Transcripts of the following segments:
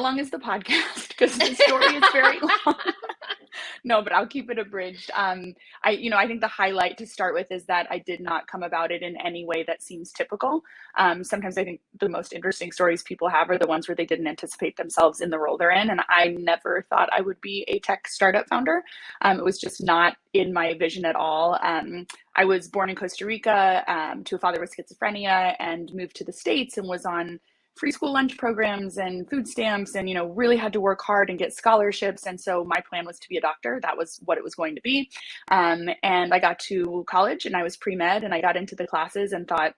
long is the podcast? Because the story is very long. No, but I'll keep it abridged. I think the highlight to start with is that I did not come about it in any way that seems typical. Sometimes I think the most interesting stories people have are the ones where they didn't anticipate themselves in the role they're in. And I never thought I would be a tech startup founder. It was just not in my vision at all. I was born in Costa Rica to a father with schizophrenia and moved to the States and was on free school lunch programs and food stamps and, really had to work hard and get scholarships. And so my plan was to be a doctor. That was what it was going to be. And I got to college and I was pre-med and I got into the classes and thought,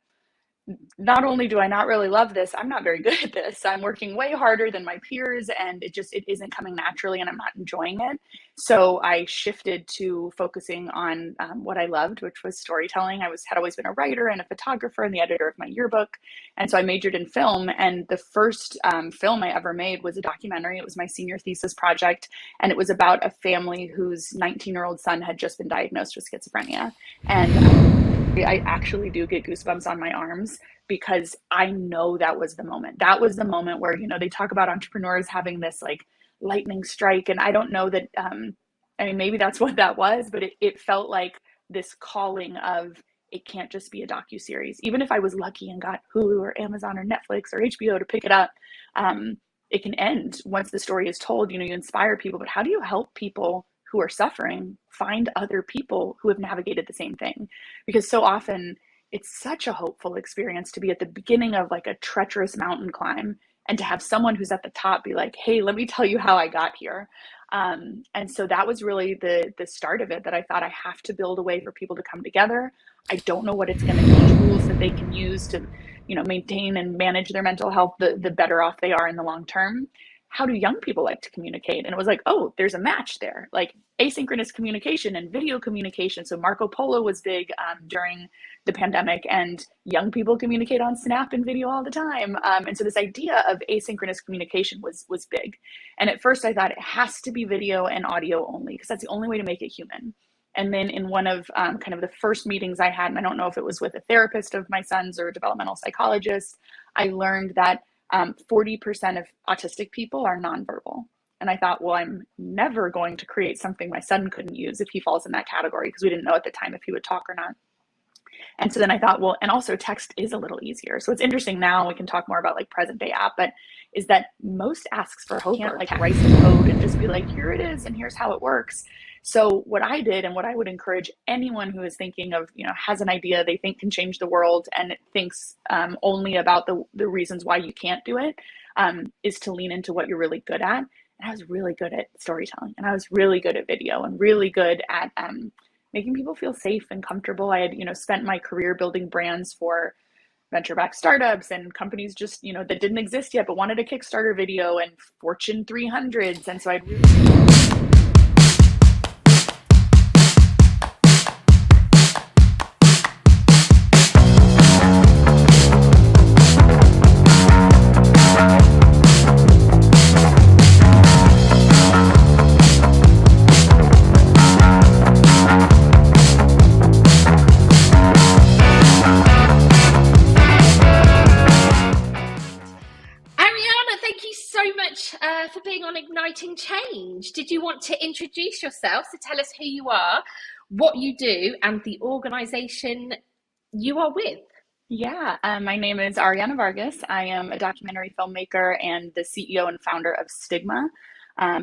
not only do I not really love this, I'm not very good at this. I'm working way harder than my peers and it isn't coming naturally and I'm not enjoying it. So I shifted to focusing on what I loved, which was storytelling. Had always been a writer and a photographer and the editor of my yearbook. And so I majored in film, and the first film I ever made was a documentary. It was my senior thesis project. And it was about a family whose 19-year-old son had just been diagnosed with schizophrenia. And I actually do get goosebumps on my arms because I know that was the moment. That was the moment where, they talk about entrepreneurs having this like lightning strike. And I don't know that, maybe that's what that was, but it felt like this calling of it can't just be a docuseries. Even if I was lucky and got Hulu or Amazon or Netflix or HBO to pick it up, it can end once the story is told. You inspire people, but how do you help people who are suffering find other people who have navigated the same thing? Because so often it's such a hopeful experience to be at the beginning of like a treacherous mountain climb and to have someone who's at the top be like, hey, let me tell you how I got here. And so that was really the start of it, that I thought I have to build a way for people to come together. I don't know what it's going to be, tools that they can use to, maintain and manage their mental health, the better off they are in the long term. How do young people like to communicate? And it was like, oh, there's a match there, like asynchronous communication and video communication. So Marco Polo was big during the pandemic, and young people communicate on Snap and video all the time. And so this idea of asynchronous communication was big. And at first I thought it has to be video and audio only, because that's the only way to make it human. And then in one of kind of the first meetings I had, and I don't know if it was with a therapist of my son's or a developmental psychologist, I learned that 40% of autistic people are nonverbal. And I thought, well, I'm never going to create something my son couldn't use if he falls in that category, because we didn't know at the time if he would talk or not. And so then I thought, well, and also text is a little easier. So it's interesting now, we can talk more about like present day app, but is that most asks for hope, can't like write the code and just be like, here it is and here's how it works. So what I did, and what I would encourage anyone who is thinking of, has an idea they think can change the world and thinks only about the reasons why you can't do it, is to lean into what you're really good at. And I was really good at storytelling, and I was really good at video, and really good at making people feel safe and comfortable. I had, spent my career building brands for venture-backed startups and companies just, that didn't exist yet, but wanted a Kickstarter video, and Fortune 300s. And so I'd really... for being on Igniting Change. Did you want to introduce yourself, so tell us who you are, what you do, and the organisation you are with? Yeah, my name is Ariana Vargas. I am a documentary filmmaker and the CEO and founder of Stigma.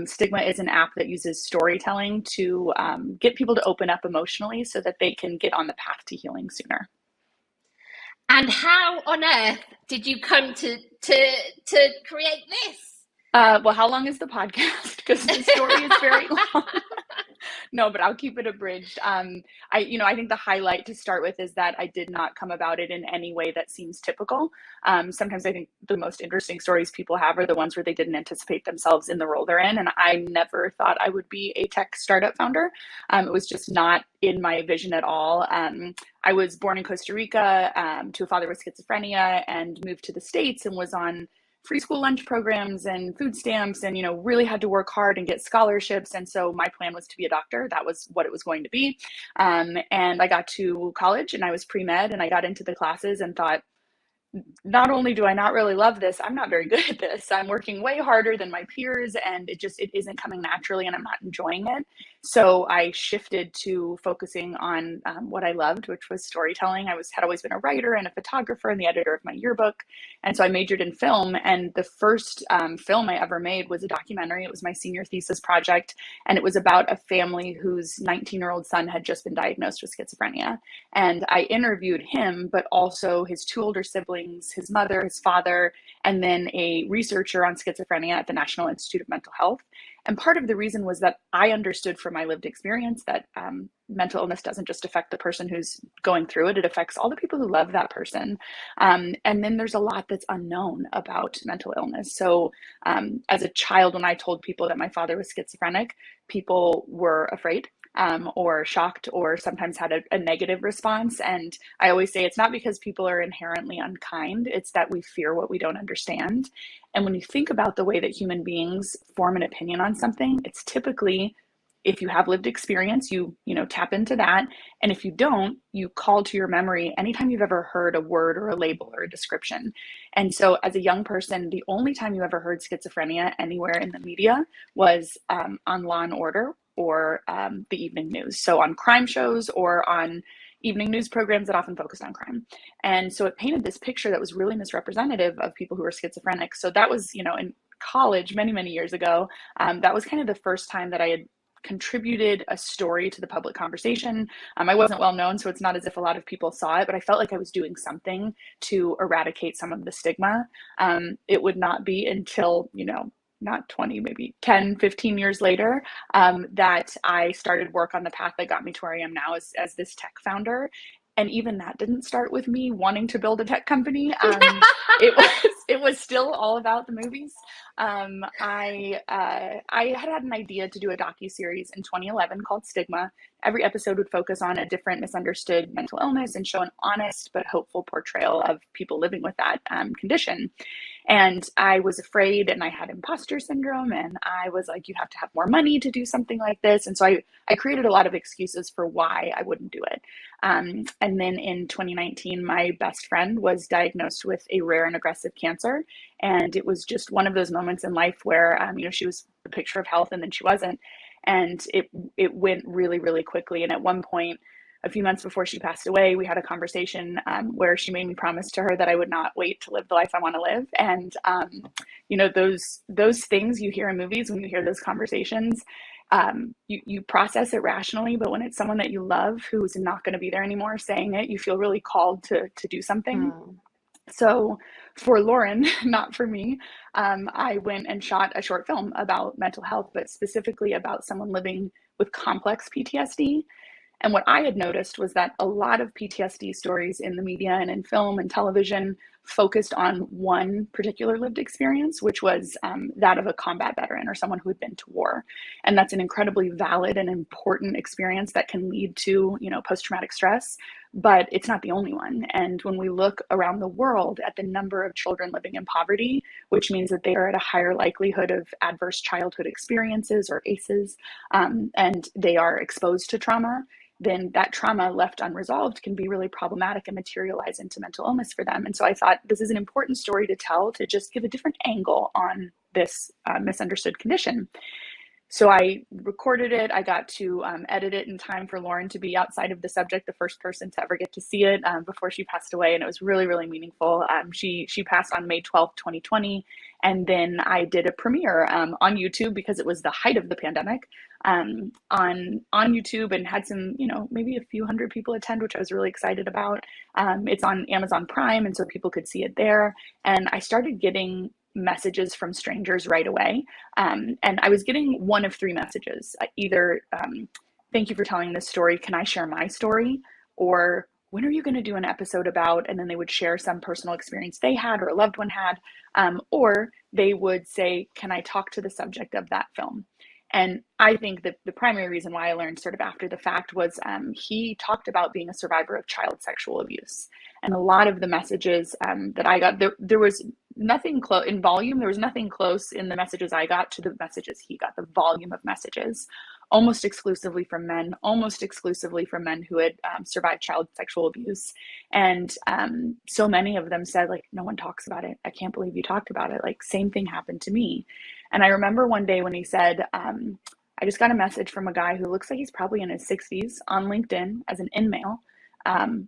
Stigma is an app that uses storytelling to get people to open up emotionally so that they can get on the path to healing sooner. And how on earth did you come to create this? Well, how long is the podcast? Because the story is very long. No, but I'll keep it abridged. I think the highlight to start with is that I did not come about it in any way that seems typical. Sometimes I think the most interesting stories people have are the ones where they didn't anticipate themselves in the role they're in. And I never thought I would be a tech startup founder. It was just not in my vision at all. I was born in Costa Rica to a father with schizophrenia and moved to the States and was on free school lunch programs and food stamps and, really had to work hard and get scholarships. And so my plan was to be a doctor. That was what it was going to be. And I got to college and I was pre-med and I got into the classes and thought, not only do I not really love this, I'm not very good at this. I'm working way harder than my peers, and it isn't coming naturally, and I'm not enjoying it. So I shifted to focusing on what I loved, which was storytelling. Had always been a writer and a photographer and the editor of my yearbook, and so I majored in film. And the first film I ever made was a documentary. It was my senior thesis project, and it was about a family whose 19-year-old son had just been diagnosed with schizophrenia. And I interviewed him, but also his two older siblings, his mother, his father, and then a researcher on schizophrenia at the National Institute of Mental Health. And part of the reason was that I understood from my lived experience that mental illness doesn't just affect the person who's going through it, it affects all the people who love that person. And then there's a lot that's unknown about mental illness. So as a child, when I told people that my father was schizophrenic, people were afraid. Or shocked, or sometimes had a negative response. And I always say it's not because people are inherently unkind, it's that we fear what we don't understand. And when you think about the way that human beings form an opinion on something, it's typically, if you have lived experience, you tap into that. And if you don't, you call to your memory anytime you've ever heard a word or a label or a description. And so as a young person, the only time you ever heard schizophrenia anywhere in the media was on Law and Order, or the evening news. So on crime shows or on evening news programs that often focused on crime. And so it painted this picture that was really misrepresentative of people who were schizophrenic. So that was, in college many, many years ago. That was kind of the first time that I had contributed a story to the public conversation. I wasn't well known, so it's not as if a lot of people saw it, but I felt like I was doing something to eradicate some of the stigma. It would not be until, not 20, maybe 10, 15 years later, that I started work on the path that got me to where I am now as this tech founder. And even that didn't start with me wanting to build a tech company. It was still all about the movies. I had an idea to do a docuseries in 2011 called Stigma. Every episode would focus on a different misunderstood mental illness and show an honest but hopeful portrayal of people living with that condition. And I was afraid, and I had imposter syndrome, and I was like, you have to have more money to do something like this. And so I created a lot of excuses for why I wouldn't do it. And then in 2019, my best friend was diagnosed with a rare and aggressive cancer. And it was just one of those moments in life where, she was the picture of health and then she wasn't. And it went really, really quickly. And at one point, a few months before she passed away, we had a conversation where she made me promise to her that I would not wait to live the life I want to live. And, those things you hear in movies, when you hear those conversations, you process it rationally, but when it's someone that you love who's not going to be there anymore saying it, you feel really called to do something. So for Lauren, not for me, I went and shot a short film about mental health, but specifically about someone living with complex PTSD. And what I had noticed was that a lot of PTSD stories in the media and in film and television focused on one particular lived experience, which was that of a combat veteran or someone who had been to war. And that's an incredibly valid and important experience that can lead to, post-traumatic stress, but it's not the only one. And when we look around the world at the number of children living in poverty, which means that they are at a higher likelihood of adverse childhood experiences or ACEs, and they are exposed to trauma, then that trauma left unresolved can be really problematic and materialize into mental illness for them. And so I thought this is an important story to tell, to just give a different angle on this misunderstood condition. So I recorded it. I got to edit it in time for Lauren to be outside of the subject, the first person to ever get to see it before she passed away. And it was really, really meaningful. She passed on May 12th, 2020. And then I did a premiere on YouTube because it was the height of the pandemic on YouTube, and had some, maybe a few hundred people attend, which I was really excited about. It's on Amazon Prime, and so people could see it there. And I started getting messages from strangers right away. And I was getting one of three messages, either, thank you for telling this story, can I share my story? Or when are you going to do an episode about, and then they would share some personal experience they had or a loved one had, or they would say, can I talk to the subject of that film? And I think that the primary reason why I learned sort of after the fact was he talked about being a survivor of child sexual abuse. And a lot of the messages that I got, there was nothing close in volume. There was nothing close in the messages I got to the messages he got, the volume of messages almost exclusively from men, almost exclusively from men who had survived child sexual abuse. And so many of them said, like, no one talks about it. I can't believe you talked about it. Like, same thing happened to me. And I remember one day when he said, I just got a message from a guy who looks like he's probably in his 60s on LinkedIn as an in male,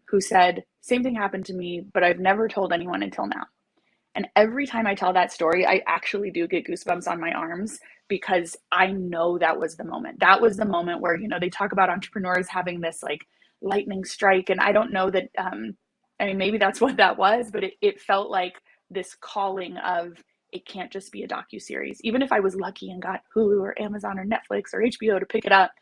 who said, same thing happened to me, but I've never told anyone until now. And every time I tell that story, I actually do get goosebumps on my arms because I know that was the moment. That was the moment where, you know, they talk about entrepreneurs having this like lightning strike. And I don't know that, I mean, maybe that's what that was, but it felt like this calling of, it can't just be a docuseries. Even if I was lucky and got Hulu or Amazon or Netflix or HBO to pick it up,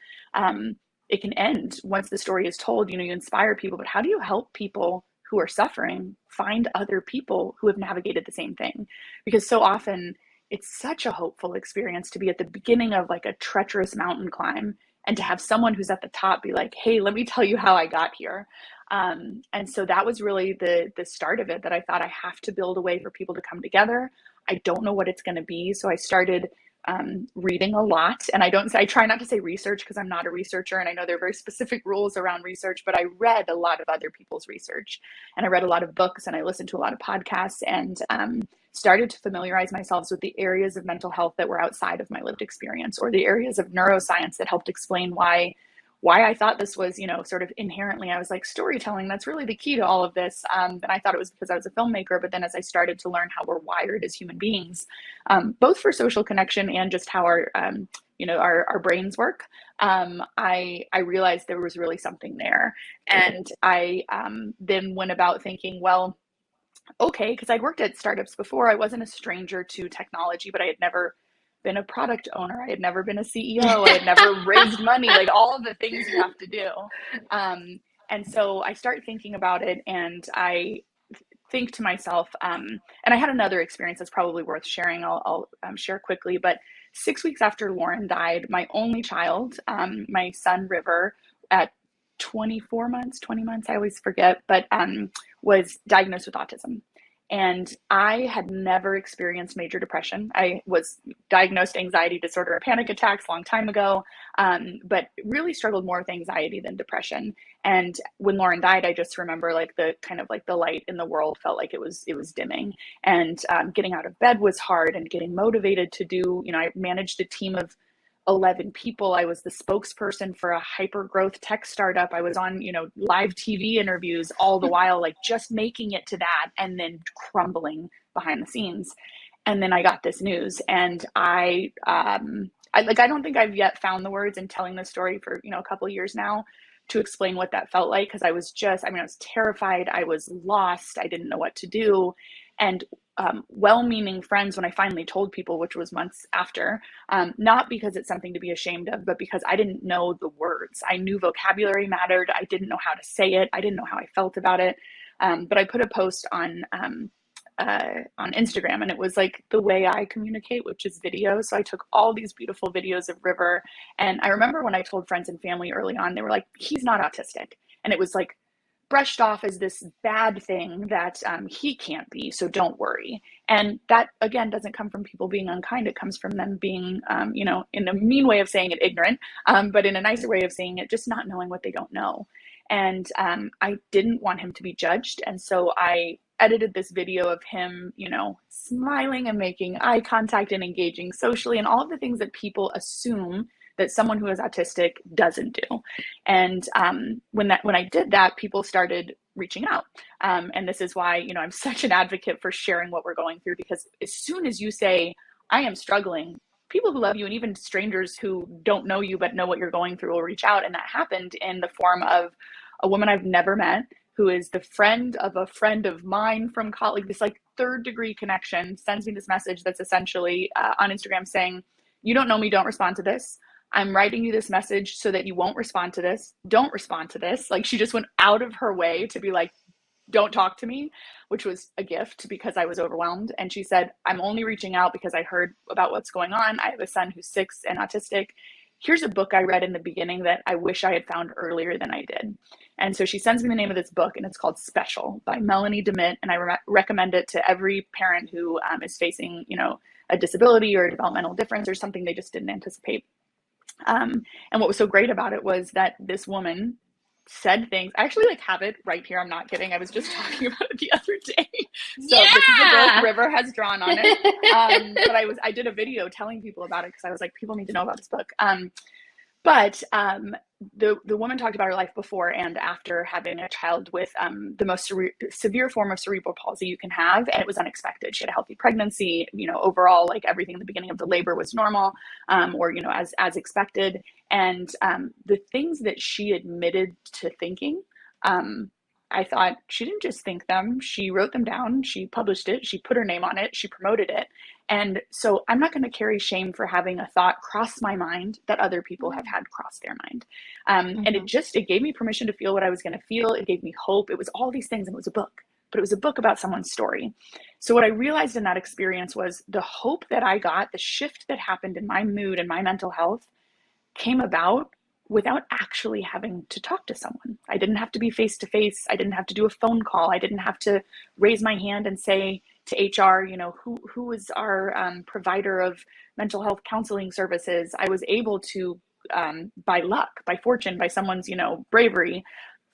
it can end once the story is told. You know, you inspire people, but how do you help people who are suffering find other people who have navigated the same thing? Because so often it's such a hopeful experience to be at the beginning of like a treacherous mountain climb and to have someone who's at the top be like, hey, let me tell you how I got here. And so that was really the start of it, that I thought I have to build a way for people to come together. I don't know what it's going to be. So I started reading a lot. And I try not to say research because I'm not a researcher. And I know there are very specific rules around research, but I read a lot of other people's research, and I read a lot of books, and I listened to a lot of podcasts, and started to familiarize myself with the areas of mental health that were outside of my lived experience, or the areas of neuroscience that helped explain why I thought this was, you know, sort of inherently, I was like, storytelling, that's really the key to all of this. And I thought it was because I was a filmmaker. But then as I started to learn how we're wired as human beings, both for social connection and just how our brains work, I realized there was really something there. And I then went about thinking, well, okay, because I'd worked at startups before. I wasn't a stranger to technology, but I had never been a product owner. I had never been a CEO. I had never raised money, like all of the things you have to do. And so I start thinking about it, and I think to myself, and I had another experience that's probably worth sharing. I'll share quickly, but 6 weeks after Lauren died, my only child, my son River, at 24 months, 20 months, I always forget, but was diagnosed with autism. And I had never experienced major depression. I was diagnosed anxiety disorder and panic attacks a long time ago, but really struggled more with anxiety than depression. And when Lauren died, I just remember like the kind of like the light in the world felt like it was dimming. And getting out of bed was hard, and getting motivated to do, you know, I managed a team of 11 people. I was the spokesperson for a hyper growth tech startup. I was on, you know, live TV interviews all the while, like just making it to that, and then crumbling behind the scenes. And then I got this news, and I don't think I've yet found the words in telling this story for, you know, a couple of years now to explain what that felt like. Cause I was terrified. I was lost. I didn't know what to do. And well-meaning friends, when I finally told people, which was months after, not because it's something to be ashamed of, but because I didn't know the words. I knew vocabulary mattered. I didn't know how to say it. I didn't know how I felt about it. But I put a post on Instagram, and it was like the way I communicate, which is video. So I took all these beautiful videos of River. And I remember when I told friends and family early on, they were like, he's not autistic. And it was like brushed off as this bad thing that he can't be, so don't worry. And that, again, doesn't come from people being unkind. It comes from them being, in a mean way of saying it, ignorant, but in a nicer way of saying it, just not knowing what they don't know. And I didn't want him to be judged. And so I edited this video of him, you know, smiling and making eye contact and engaging socially, and all of the things that people assume that someone who is autistic doesn't do. And when I did that, people started reaching out. And this is why, you know, I'm such an advocate for sharing what we're going through, because as soon as you say, I am struggling, people who love you, and even strangers who don't know you but know what you're going through, will reach out. And that happened in the form of a woman I've never met, who is the friend of a friend of mine from college. This like third degree connection sends me this message that's essentially on Instagram saying, you don't know me, don't respond to this. I'm writing you this message so that you won't respond to this. Don't respond to this. Like, she just went out of her way to be like, don't talk to me, which was a gift because I was overwhelmed. And she said, I'm only reaching out because I heard about what's going on. I have a son who's 6 and autistic. Here's a book I read in the beginning that I wish I had found earlier than I did. And so she sends me the name of this book, and it's called Special by Melanie DeMitt. And I recommend it to every parent who is facing, you know, a disability or a developmental difference or something they just didn't anticipate. And what was so great about it was that this woman said things. I actually like have it right here. I'm not kidding. I was just talking about it the other day. So this is a book. Yeah. River has drawn on it. But I did a video telling people about it because I was like, people need to know about this book. But the woman talked about her life before and after having a child with the most severe form of cerebral palsy you can have, and it was unexpected. She had a healthy pregnancy. Overall, like everything in the beginning of the labor was normal, or as expected. And the things that she admitted to thinking, I thought she didn't just think them. She wrote them down. She published it. She put her name on it. She promoted it. And so I'm not going to carry shame for having a thought cross my mind that other people have had cross their mind. And it gave me permission to feel what I was going to feel. It gave me hope. It was all these things. And it was a book, but it was a book about someone's story. So what I realized in that experience was the hope that I got, the shift that happened in my mood and my mental health came about without actually having to talk to someone. I didn't have to be face to face. I didn't have to do a phone call. I didn't have to raise my hand and say to HR, who is our provider of mental health counseling services. I was able to, by luck, by fortune, by someone's, bravery,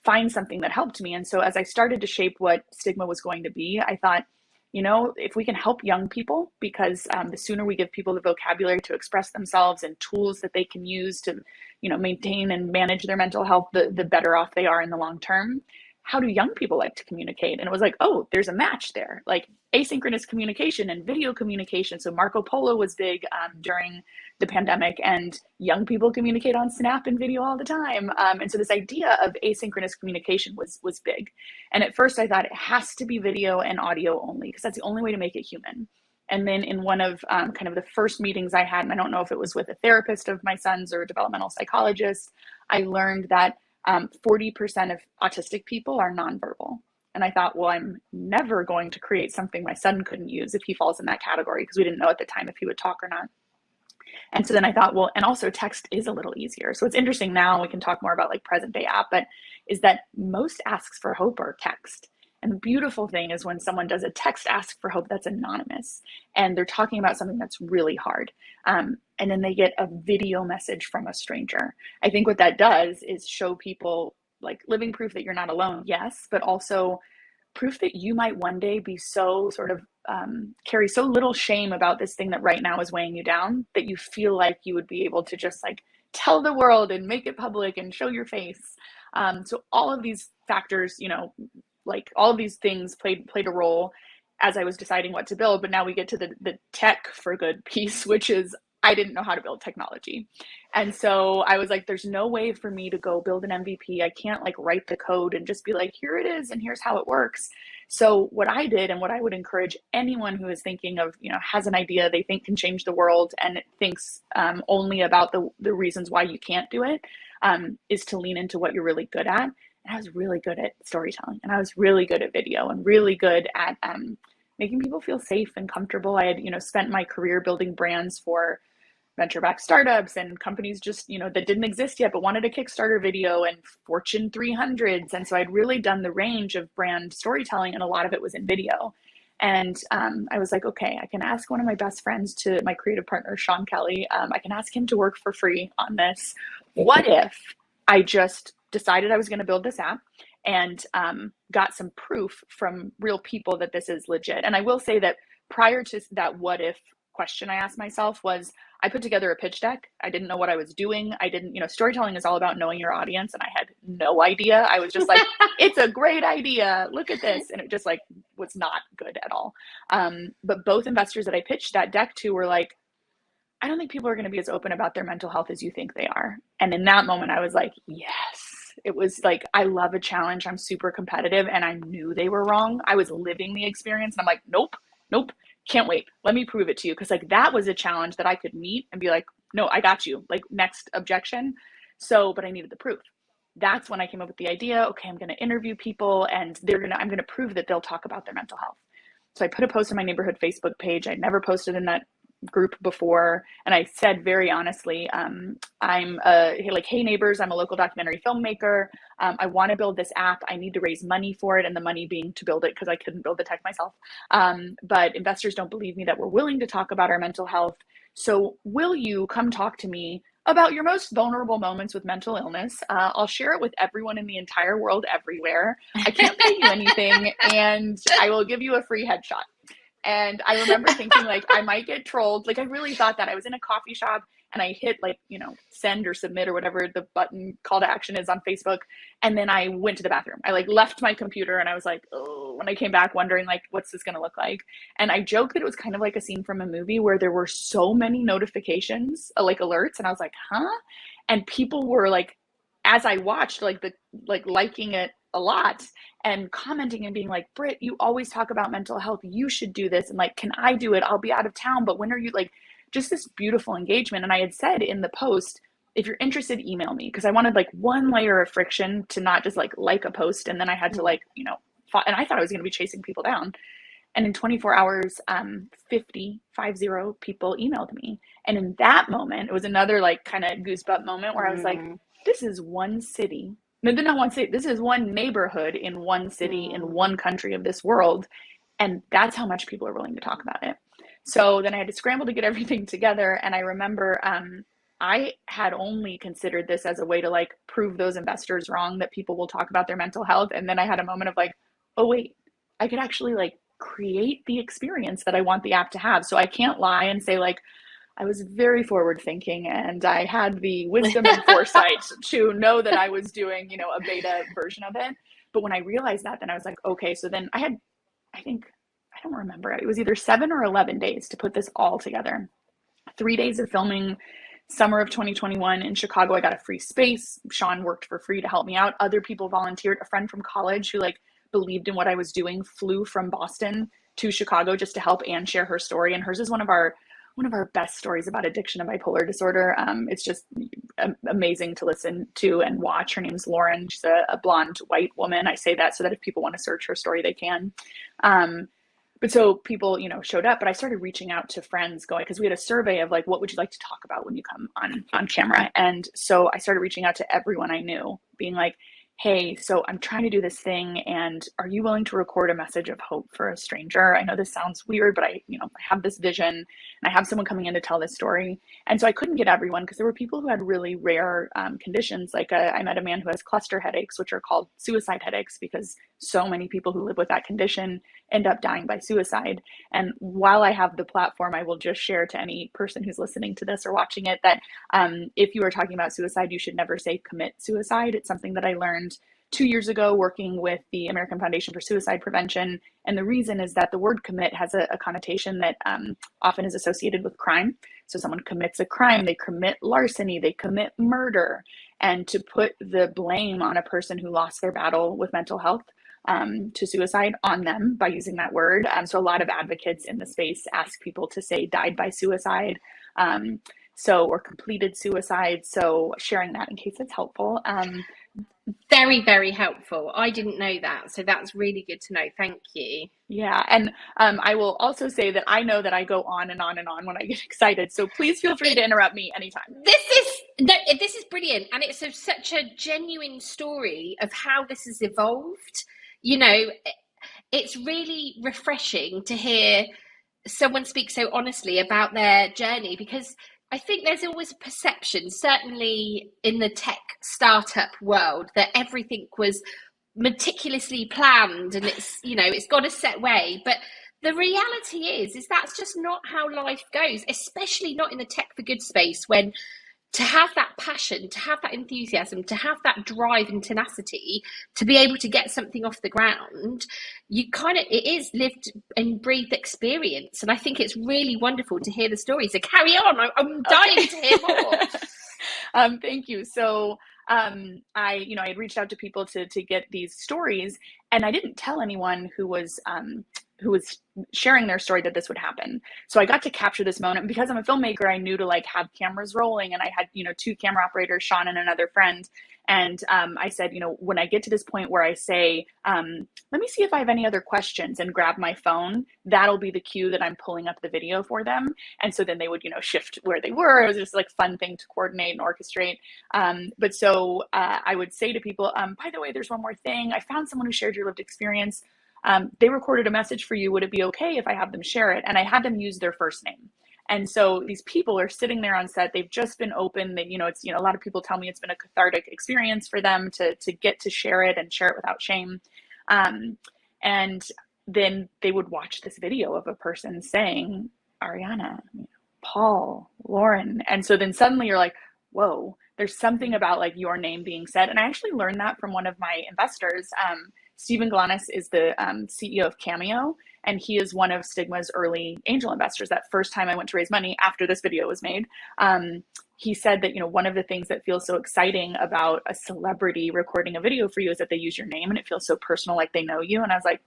find something that helped me. And so as I started to shape what Stigma was going to be, I thought, if we can help young people, because the sooner we give people the vocabulary to express themselves and tools that they can use to, maintain and manage their mental health, the better off they are in the long term. How do young people like to communicate? And it was like, oh, there's a match there, like asynchronous communication and video communication. So Marco Polo was big during the pandemic, and young people communicate on Snap and video all the time. And so this idea of asynchronous communication was big. And at first I thought it has to be video and audio only, because that's the only way to make it human. And then in one of kind of the first meetings I had, and I don't know if it was with a therapist of my son's or a developmental psychologist, I learned that 40% of autistic people are nonverbal. And I thought, well, I'm never going to create something my son couldn't use if he falls in that category, because we didn't know at the time if he would talk or not. And so then I thought, well, and also text is a little easier. So it's interesting now, we can talk more about like present day app, but is that most asks for hope are text. And the beautiful thing is when someone does a text ask for hope that's anonymous and they're talking about something that's really hard, and then they get a video message from a stranger. I think what that does is show people like living proof that you're not alone, yes, but also proof that you might one day be so sort of carry so little shame about this thing that right now is weighing you down that you feel like you would be able to just like tell the world and make it public and show your face. So all of these factors, like all of these things played a role as I was deciding what to build. But now we get to the tech for good piece, which is I didn't know how to build technology. And so I was like, there's no way for me to go build an MVP. I can't like write the code and just be like, here it is and here's how it works. So what I did, and what I would encourage anyone who is thinking of, has an idea they think can change the world and thinks only about the reasons why you can't do it, is to lean into what you're really good at. And I was really good at storytelling, and I was really good at video, and really good at making people feel safe and comfortable. I had, spent my career building brands for venture-backed startups and companies just, that didn't exist yet, but wanted a Kickstarter video, and Fortune 300s. And so I'd really done the range of brand storytelling, and a lot of it was in video. And I was like, okay, I can ask one of my best friends, to my creative partner, Sean Kelly. I can ask him to work for free on this. What if I just decided I was going to build this app and got some proof from real people that this is legit? And I will say that prior to that what if question I asked myself was, I put together a pitch deck. I didn't know what I was doing. I didn't, storytelling is all about knowing your audience, and I had no idea. I was just like, it's a great idea. Look at this. And it just like was not good at all. But both investors that I pitched that deck to were like, I don't think people are going to be as open about their mental health as you think they are. And in that moment, I was like, yes. It was like, I love a challenge. I'm super competitive, and I knew they were wrong. I was living the experience, and I'm like, nope, can't wait. Let me prove it to you. Because like that was a challenge that I could meet and be like, no, I got you. Like next objection. So, but I needed the proof. That's when I came up with the idea. Okay, I'm going to interview people, and I'm going to prove that they'll talk about their mental health. So I put a post on my neighborhood Facebook page. I'd never posted in that group before, and I said very honestly, I'm like, hey neighbors, I'm a local documentary filmmaker. I want to build this app. I need to raise money for it, and the money being to build it because I couldn't build the tech myself. But investors don't believe me that we're willing to talk about our mental health. So will you come talk to me About your most vulnerable moments with mental illness. I'll share it with everyone in the entire world everywhere. I can't pay you anything, and I will give you a free headshot. And I remember thinking, like, I might get trolled. Like, I really thought that. I was in a coffee shop and I hit, like, send or submit or whatever the button call to action is on Facebook. And then I went to the bathroom. I, like, left my computer and I was like, oh, when I came back wondering, like, what's this going to look like? And I joked that it was kind of like a scene from a movie where there were so many notifications, like alerts. And I was like, huh? And people were like, as I watched, like liking it a lot and commenting and being like, Britt, you always talk about mental health. You should do this. And like, can I do it? I'll be out of town, but when are you, like, just this beautiful engagement. And I had said in the post, if you're interested, email me. Cause I wanted like one layer of friction to not just like a post. And then I had to like, and I thought I was going to be chasing people down. And in 24 hours, 50 people emailed me. And in that moment, it was another like kind of goosebump moment where I was like, this is one city. No, not one city. This is one neighborhood in one city in one country of this world. And that's how much people are willing to talk about it. So then I had to scramble to get everything together. And I remember I had only considered this as a way to like prove those investors wrong, that people will talk about their mental health. And then I had a moment of like, oh, wait, I could actually like create the experience that I want the app to have. So I can't lie and say like, I was very forward thinking and I had the wisdom and foresight to know that I was doing, a beta version of it. But when I realized that, then I was like, okay, so then I think, I don't remember, it was either 7 or 11 days to put this all together. 3 days of filming, summer of 2021 in Chicago. I got a free space. Sean worked for free to help me out. Other people volunteered. A friend from college who like believed in what I was doing flew from Boston to Chicago just to help and share her story. And hers is one of our best stories about addiction and bipolar disorder. It's just amazing to listen to and watch. Her name's Lauren. She's a blonde white woman. I say that so that if people want to search her story, they can. But so people, showed up, but I started reaching out to friends going, because we had a survey of like, what would you like to talk about when you come on camera? And so I started reaching out to everyone I knew, being like, hey, so I'm trying to do this thing, and are you willing to record a message of hope for a stranger? I know this sounds weird, but I have this vision and I have someone coming in to tell this story. And so I couldn't get everyone because there were people who had really rare conditions. Like I met a man who has cluster headaches, which are called suicide headaches because so many people who live with that condition end up dying by suicide. And while I have the platform, I will just share to any person who's listening to this or watching it that if you are talking about suicide, you should never say commit suicide. It's something that I learned 2 years ago working with the American Foundation for Suicide Prevention. And the reason is that the word commit has a connotation that often is associated with crime. So someone commits a crime, they commit larceny, they commit murder. And to put the blame on a person who lost their battle with mental health to suicide on them by using that word. So a lot of advocates in the space ask people to say died by suicide. Or completed suicide. So sharing that in case it's helpful. Very, very helpful. I didn't know that. So that's really good to know. Thank you. Yeah. And I will also say that I know that I go on and on and on when I get excited. So please feel free to interrupt me anytime. This is brilliant. And it's such a genuine story of how this has evolved. It's really refreshing to hear someone speak so honestly about their journey, because I think there's always a perception, certainly in the tech startup world, that everything was meticulously planned and it's got a set way. But the reality is that's just not how life goes, especially not in the tech for good space, when to have that passion, to have that enthusiasm, to have that drive and tenacity to be able to get something off the ground, it is lived and breathed experience. And I think it's really wonderful to hear the story. So carry on. I'm dying to hear more. Thank you. So I had reached out to people to get these stories, and I didn't tell anyone who was sharing their story that this would happen. So I got to capture this moment. Because I'm a filmmaker, I knew to like have cameras rolling, and I had, 2 camera operators, Sean and another friend. And I said, when I get to this point where I say, let me see if I have any other questions, and grab my phone, that'll be the cue that I'm pulling up the video for them. And so then they would, shift where they were. It was just like fun thing to coordinate and orchestrate. But so I would say to people, by the way, there's one more thing. I found someone who shared your lived experience. They recorded a message for you. Would it be okay if I have them share it? And I had them use their first name. And so these people are sitting there on set. They've just been open. That, it's, a lot of people tell me it's been a cathartic experience for them to get to share it and share it without shame. And then they would watch this video of a person saying, Ariana, Paul, Lauren. And so then suddenly you're like, whoa, there's something about like your name being said. And I actually learned that from one of my investors. Stephen Glanis is the CEO of Cameo, and he is one of Stigma's early angel investors. That first time I went to raise money after this video was made, he said that, one of the things that feels so exciting about a celebrity recording a video for you is that they use your name and it feels so personal, like they know you. And I was like,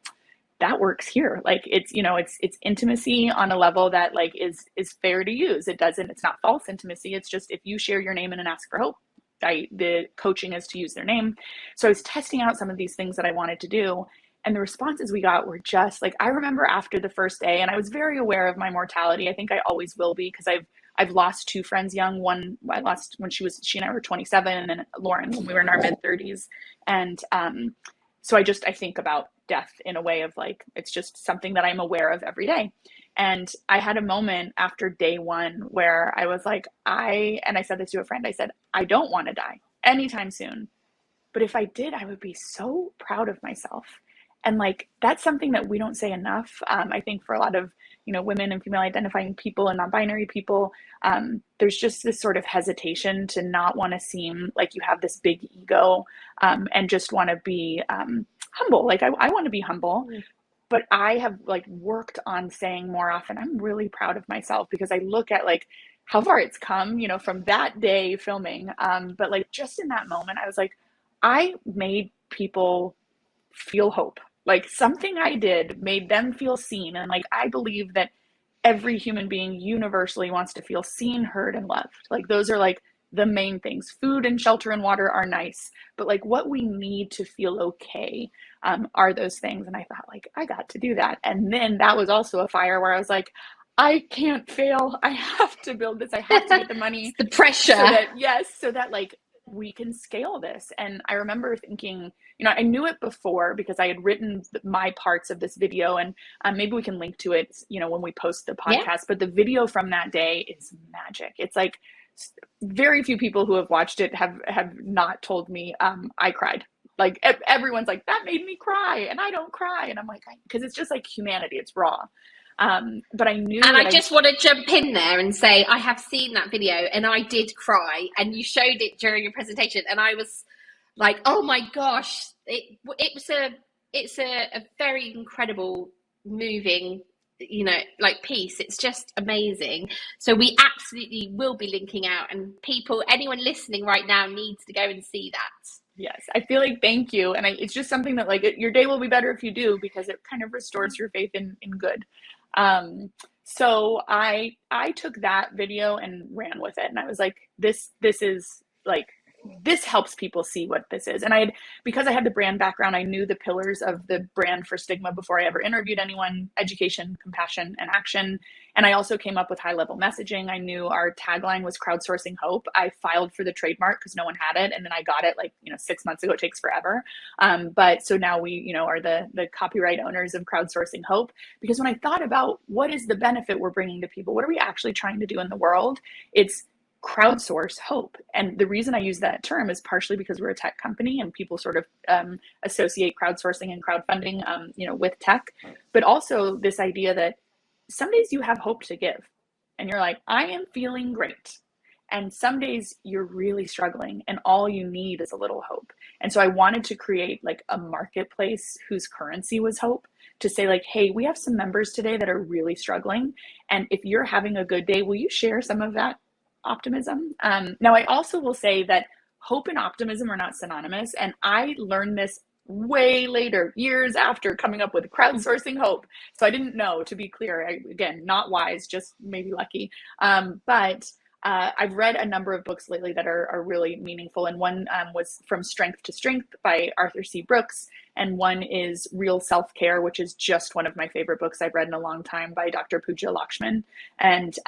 that works here. Like it's, it's intimacy on a level that like is fair to use. It's not false intimacy. It's just, if you share your name and ask for hope, the coaching is to use their name. So I was testing out some of these things that I wanted to do. And the responses we got were just like, I remember after the first day, and I was very aware of my mortality. I think I always will be, because I've lost two friends young. One I lost when she and I were 27, and then Lauren when we were in our mid 30s. And so I think about death in a way of like, it's just something that I'm aware of every day. And I had a moment after day one where I was like, I said this to a friend, I said, I don't want to die anytime soon. But if I did, I would be so proud of myself. And like, that's something that we don't say enough. I think for a lot of, women and female identifying people and non-binary people, there's just this sort of hesitation to not want to seem like you have this big ego, and just want to be humble. Like I want to be humble, but I have like worked on saying more often, I'm really proud of myself, because I look at like how far it's come, from that day filming. But like just in that moment, I was like, I made people feel hope. Like something I did made them feel seen. And like, I believe that every human being universally wants to feel seen, heard, and loved. Like those are like the main things. Food and shelter and water are nice, but like what we need to feel okay are those things. And I thought like, I got to do that. And then that was also a fire where I was like, I can't fail. I have to build this. I have to get the money. The pressure. So that like we can scale this. And I remember thinking, I knew it before because I had written my parts of this video, and maybe we can link to it, when we post the podcast. Yeah. But the video from that day is magic. It's like very few people who have watched it have not told me I cried. Like everyone's like, that made me cry, and I don't cry. And I'm like, because it's just like humanity. It's raw. But I knew, and I just want to jump in there and say, I have seen that video and I did cry, and you showed it during your presentation, and I was like, oh my gosh, it's a very incredible, moving, like piece. It's just amazing. So we absolutely will be linking out, and anyone listening right now needs to go and see that. Yes, I feel like, thank you. And it's just something that like your day will be better if you do, because it kind of restores your faith in good. So I took that video and ran with it, and I was like, this is like, this helps people see what this is. And because I had the brand background, I knew the pillars of the brand for Stigma before I ever interviewed anyone: education, compassion, and action. And I also came up with high level messaging. I knew our tagline was crowdsourcing hope. I filed for the trademark because no one had it. And then I got it 6 months ago. It takes forever. But so now we, are the copyright owners of crowdsourcing hope, because when I thought about what is the benefit we're bringing to people, what are we actually trying to do in the world? It's crowdsource hope. And the reason I use that term is partially because we're a tech company and people sort of associate crowdsourcing and crowdfunding, with tech, but also this idea that some days you have hope to give and you're like, I am feeling great. And some days you're really struggling and all you need is a little hope. And so I wanted to create like a marketplace whose currency was hope, to say like, hey, we have some members today that are really struggling. And if you're having a good day, will you share some of that optimism? Now, I also will say that hope and optimism are not synonymous. And I learned this way later, years after coming up with crowdsourcing hope. So I didn't know, to be clear, again, not wise, just maybe lucky. But I've read a number of books lately that are really meaningful. And one was From Strength to Strength by Arthur C. Brooks. And one is Real Self-Care, which is just one of my favorite books I've read in a long time, by Dr. Pooja Lakshman. And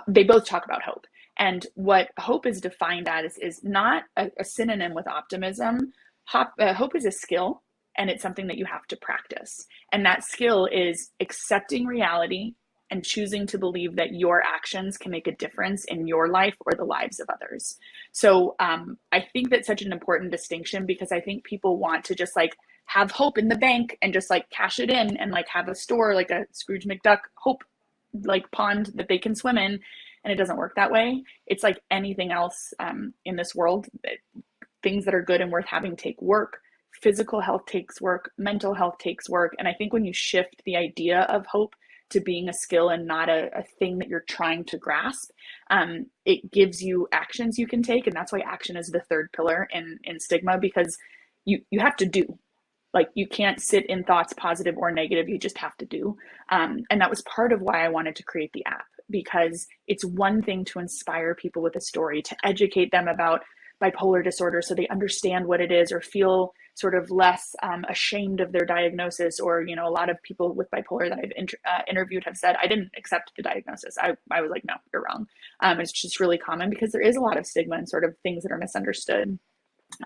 they both talk about hope. And what hope is defined as is not a synonym with optimism. Hope is a skill, and it's something that you have to practice. And that skill is accepting reality, and choosing to believe that your actions can make a difference in your life or the lives of others. So I think that's such an important distinction, because I think people want to just like have hope in the bank and just like cash it in and like have a store like a Scrooge McDuck hope like pond that they can swim in. And it doesn't work that way. It's like anything else in this world. Things that are good and worth having take work. Physical health takes work. Mental health takes work. And I think when you shift the idea of hope to being a skill and not a thing that you're trying to grasp, it gives you actions you can take. And that's why action is the third pillar in Stigma, because you have to do. Like, you can't sit in thoughts, positive or negative. You just have to do. And that was part of why I wanted to create the app, because it's one thing to inspire people with a story, to educate them about bipolar disorder so they understand what it is or feel sort of less ashamed of their diagnosis. Or, you know, a lot of people with bipolar that I've interviewed have said, I didn't accept the diagnosis. I was like, no, you're wrong. It's just really common because there is a lot of stigma and sort of things that are misunderstood.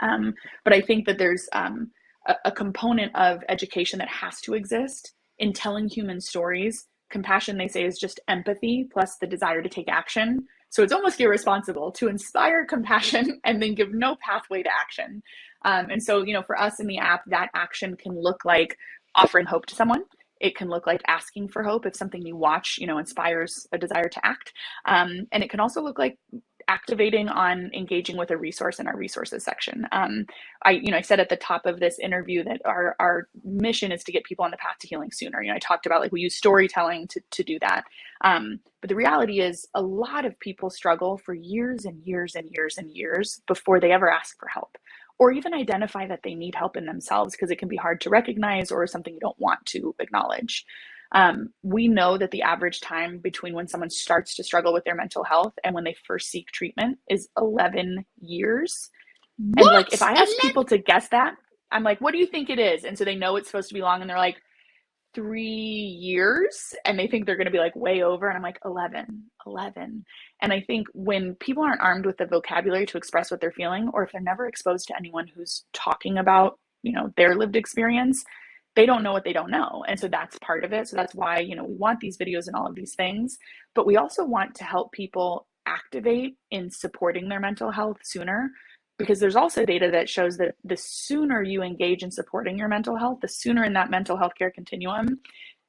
But I think that there's a component of education that has to exist in telling human stories. Compassion, they say, is just empathy plus the desire to take action. So it's almost irresponsible to inspire compassion and then give no pathway to action. And so, you know, for us in the app, that action can look like offering hope to someone. It can look like asking for hope if something you watch, you know, inspires a desire to act. And it can also look like activating on engaging with a resource in our resources section. I said at the top of this interview that our mission is to get people on the path to healing sooner. You know, I talked about like we use storytelling to do that. But the reality is a lot of people struggle for years and years and years and years before they ever ask for help or even identify that they need help in themselves, because it can be hard to recognize or something you don't want to acknowledge. We know that the average time between when someone starts to struggle with their mental health and when they first seek treatment is 11 years. What? And like, if I ask people to guess that, I'm like, what do you think it is? And so they know it's supposed to be long and they're like, 3 years, and they think they're going to be like way over. And I'm like, 11. And I think when people aren't armed with the vocabulary to express what they're feeling, or if they're never exposed to anyone who's talking about, you know, their lived experience, they don't know what they don't know. And so that's part of it. So that's why, you know, we want these videos and all of these things, but we also want to help people activate in supporting their mental health sooner, because there's also data that shows that the sooner you engage in supporting your mental health, the sooner in that mental health care continuum,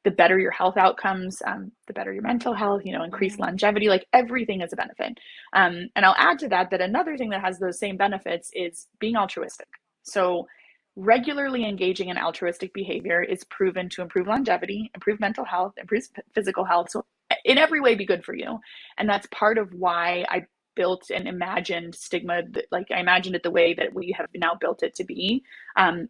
the better your health outcomes, the better your mental health, you know, increased longevity, like everything is a benefit. And I'll add to that another thing that has those same benefits is being altruistic. So regularly engaging in altruistic behavior is proven to improve longevity, improve mental health, improve physical health. So in every way be good for you. And that's part of why I built and imagined Stigma, like I imagined it the way that we have now built it to be,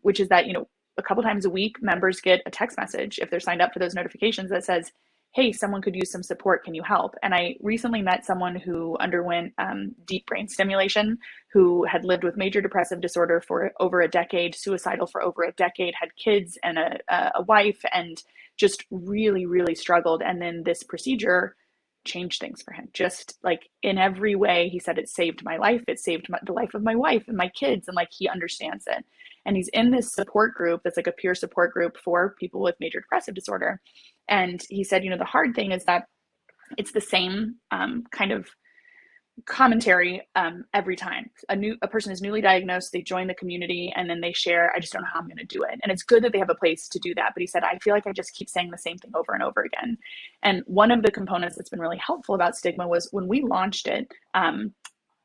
which is that, you know, a couple times a week, members get a text message if they're signed up for those notifications that says, hey, someone could use some support. Can you help? And I recently met someone who underwent deep brain stimulation, who had lived with major depressive disorder for over a decade, suicidal for over a decade, had kids and a wife, and just really, really struggled. And then this procedure changed things for him. Just like in every way, he said, it saved my life. It saved the life of my wife and my kids. And like, he understands it. And he's in this support group that's like a peer support group for people with major depressive disorder. And he said, you know, the hard thing is that it's the same kind of commentary every time a person is newly diagnosed, they join the community, and then they share, I just don't know how I'm going to do it. And it's good that they have a place to do that, but he said, I feel like I just keep saying the same thing over and over again. And one of the components that's been really helpful about Stigma was when we launched it,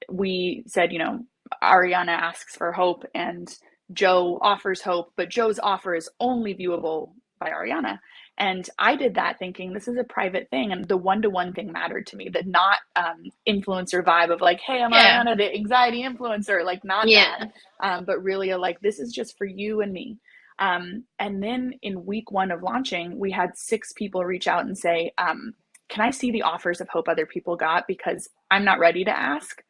we said, you know, Ariana asks for hope and Joe offers hope, but Joe's offer is only viewable by Ariana. And I did that thinking this is a private thing, and the one-to-one thing mattered to me, the not influencer vibe of like, hey, I'm Ariana, the anxiety influencer, like not that, but really like, this is just for you and me. And then in week 1 of launching, we had 6 people reach out and say, can I see the offers of hope other people got? Because I'm not ready to ask,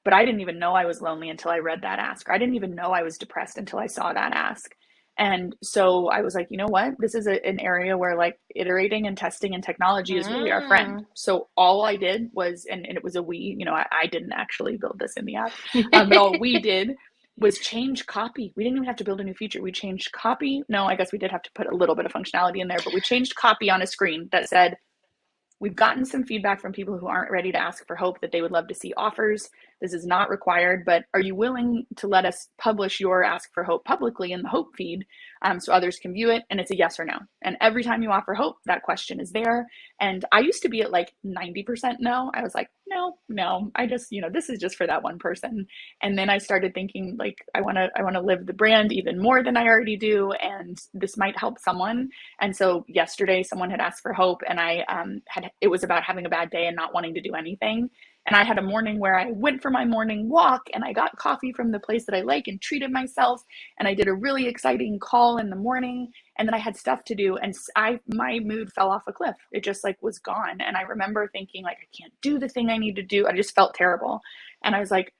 but I didn't even know I was lonely until I read that ask. Or I didn't even know I was depressed until I saw that ask. And so I was like, you know what? This is an area where like iterating and testing and technology is really our friend. So all I did was, and it was a we, you know, I didn't actually build this in the app, but all we did was change copy. We didn't even have to build a new feature. We changed copy. No, I guess we did have to put a little bit of functionality in there, but we changed copy on a screen that said, we've gotten some feedback from people who aren't ready to ask for hope that they would love to see offers. This is not required, but are you willing to let us publish your ask for hope publicly in the hope feed, so others can view it? And it's a yes or no. And every time you offer hope, that question is there. And I used to be at like 90% no. I was like, no, I just, this is just for that one person. And then I started thinking like, I want to live the brand even more than I already do. And this might help someone. And so yesterday someone had asked for hope, and it was about having a bad day and not wanting to do anything. And I had a morning where I went for my morning walk and I got coffee from the place that I like and treated myself. And I did a really exciting call in the morning. And then I had stuff to do, and my mood fell off a cliff. It just like was gone. And I remember thinking like, I can't do the thing I need to do. I just felt terrible. And I was like,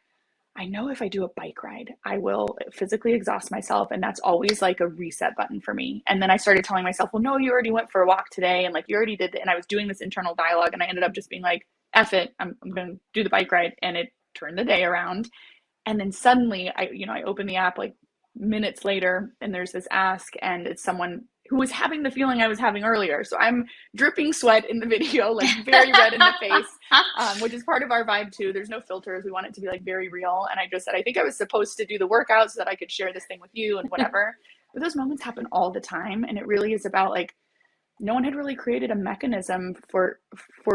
I know if I do a bike ride, I will physically exhaust myself. And that's always like a reset button for me. And then I started telling myself, well, no, you already went for a walk today. And like, you already did. And I was doing this internal dialogue, and I ended up just being like, F it, I'm going to do the bike ride. And it turned the day around. And then suddenly I open the app like minutes later, and there's this ask, and it's someone who was having the feeling I was having earlier. So I'm dripping sweat in the video, like very red in the face, which is part of our vibe too. There's no filters. We want it to be like very real. And I just said, I think I was supposed to do the workout so that I could share this thing with you and whatever. But those moments happen all the time. And it really is about like, no one had really created a mechanism for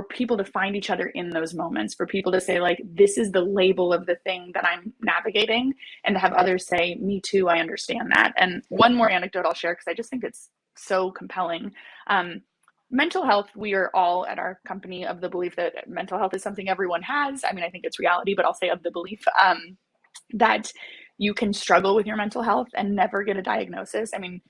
people to find each other in those moments, for people to say like, this is the label of the thing that I'm navigating, and to have others say, me too, I understand that. And one more anecdote I'll share, because I just think it's so compelling. Mental health, we are all at our company of the belief that mental health is something everyone has. I mean, I think it's reality, but I'll say of the belief that you can struggle with your mental health and never get a diagnosis. I mean,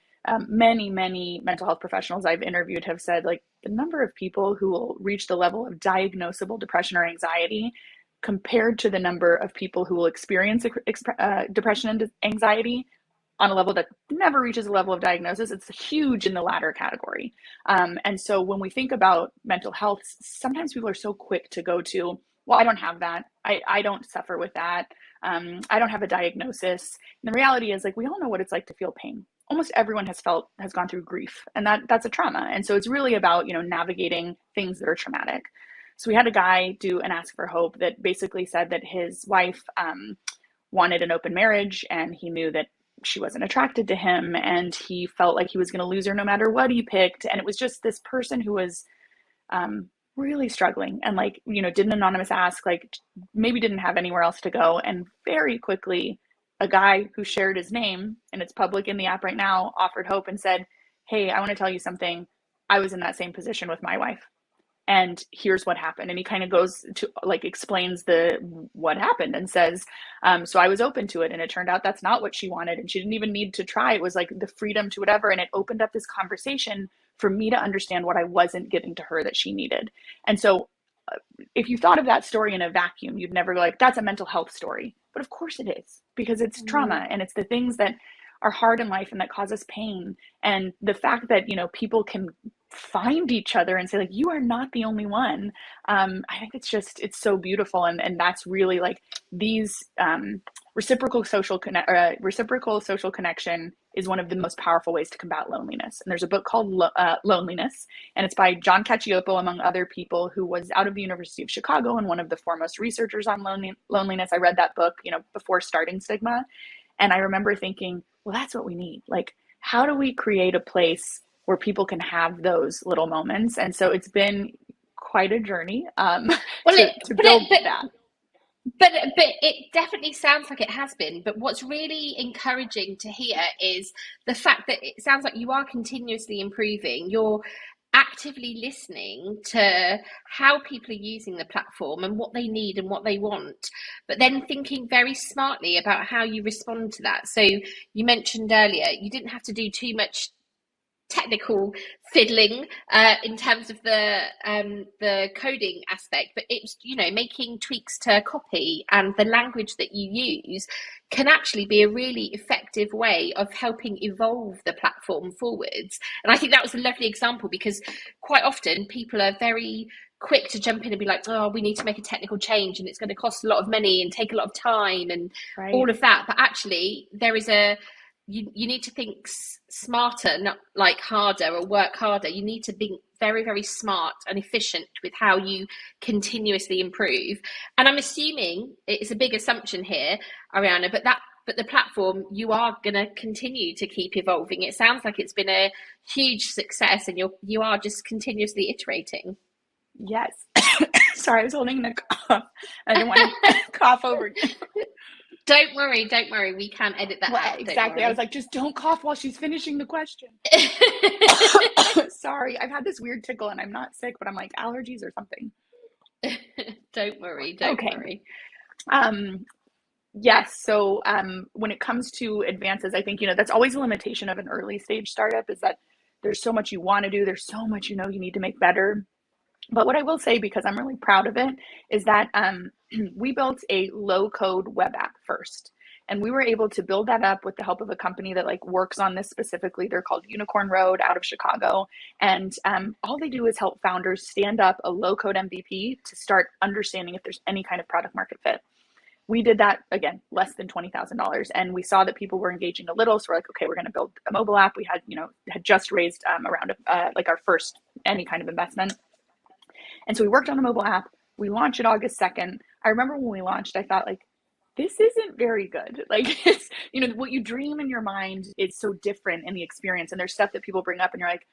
many mental health professionals I've interviewed have said like the number of people who will reach the level of diagnosable depression or anxiety compared to the number of people who will experience depression and anxiety on a level that never reaches a level of diagnosis, it's huge in the latter category. And so when we think about mental health, sometimes people are so quick to go to, well, I don't have that. I don't suffer with that. I don't have a diagnosis. And the reality is like, we all know what it's like to feel pain. Almost everyone has gone through grief, and that's a trauma. And so it's really about, navigating things that are traumatic. So we had a guy do an ask for hope that basically said that his wife wanted an open marriage, and he knew that she wasn't attracted to him, and he felt like he was going to lose her no matter what he picked. And it was just this person who was really struggling, and like, did an anonymous ask, like maybe didn't have anywhere else to go. And very quickly, a guy who shared his name, and it's public in the app right now, offered hope and said, hey, I want to tell you something. I was in that same position with my wife, and here's what happened. And he kind of goes to like explains what happened and says, so I was open to it, and it turned out that's not what she wanted, and she didn't even need to try. It was like the freedom to whatever. And it opened up this conversation for me to understand what I wasn't giving to her that she needed. And so if you thought of that story in a vacuum, you'd never go like, that's a mental health story. But of course it is, because it's trauma, and it's the things that are hard in life and that cause us pain. And the fact that, people can find each other and say like, you are not the only one. I think it's so beautiful. And that's really like these reciprocal social connection is one of the most powerful ways to combat loneliness. And there's a book called Loneliness, and it's by John Cacioppo, among other people, who was out of the University of Chicago and one of the foremost researchers on loneliness. I read that book, before starting Stigma. And I remember thinking, well, that's what we need. Like, how do we create a place where people can have those little moments? And so it's been quite a journey to build that. But it definitely sounds like it has been. But what's really encouraging to hear is the fact that it sounds like you are continuously improving. You're actively listening to how people are using the platform and what they need and what they want, but then thinking very smartly about how you respond to that. So you mentioned earlier, you didn't have to do too much technical fiddling in terms of the coding aspect, but it's making tweaks to copy, and the language that you use can actually be a really effective way of helping evolve the platform forwards. And I think that was a lovely example, because quite often people are very quick to jump in and be like, oh, we need to make a technical change and it's going to cost a lot of money and take a lot of time and all of that. But actually there is you need to think smarter, not like harder or work harder. You need to very, very smart and efficient with how you continuously improve. And I'm assuming, it's a big assumption here, Ariana, but the platform, you are going to continue to keep evolving. It sounds like it's been a huge success, and you are just continuously iterating. Yes. Sorry, I was holding the cough. I didn't want to cough over again. Don't worry, don't worry. We can edit that Well, out. exactly. I was like, just don't cough while she's finishing the question. Sorry, I've had this weird tickle and I'm not sick, but I'm like allergies or something. Don't worry, don't Okay. worry. Yes. So when it comes to advances, I think, that's always a limitation of an early stage startup, is that there's so much you want to do. There's so much, you need to make better. But what I will say, because I'm really proud of it, is that we built a low code web app first. And we were able to build that up with the help of a company that works on this specifically. They're called Unicorn Road, out of Chicago. And all they do is help founders stand up a low code MVP to start understanding if there's any kind of product market fit. We did that, again, less than $20,000. And we saw that people were engaging a little. So we're like, okay, we're going to build a mobile app. We had just raised around our first any kind of investment. And so we worked on a mobile app. We launched it August 2nd. I remember when we launched, I thought, this isn't very good. It's, what you dream in your mind is so different in the experience. And there's stuff that people bring up and you're like,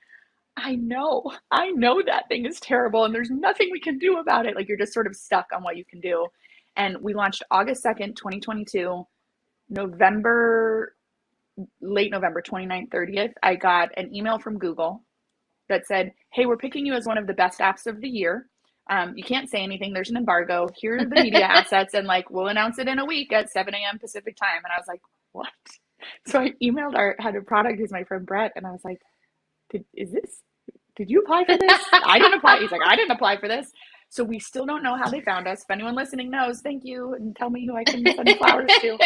I know that thing is terrible and there's nothing we can do about it. You're just sort of stuck on what you can do. And we launched August 2nd, 2022, late November, 29th, 30th. I got an email from Google that said, hey, we're picking you as one of the best apps of the year. You can't say anything. There's an embargo. Here are the media assets. And we'll announce it in a week at 7 a.m. Pacific time. And I was like, what? So I emailed our head of product, who's my friend Brett. And I was like, did you apply for this? I didn't apply. He's like, I didn't apply for this. So we still don't know how they found us. If anyone listening knows, thank you. And tell me who I can send flowers to.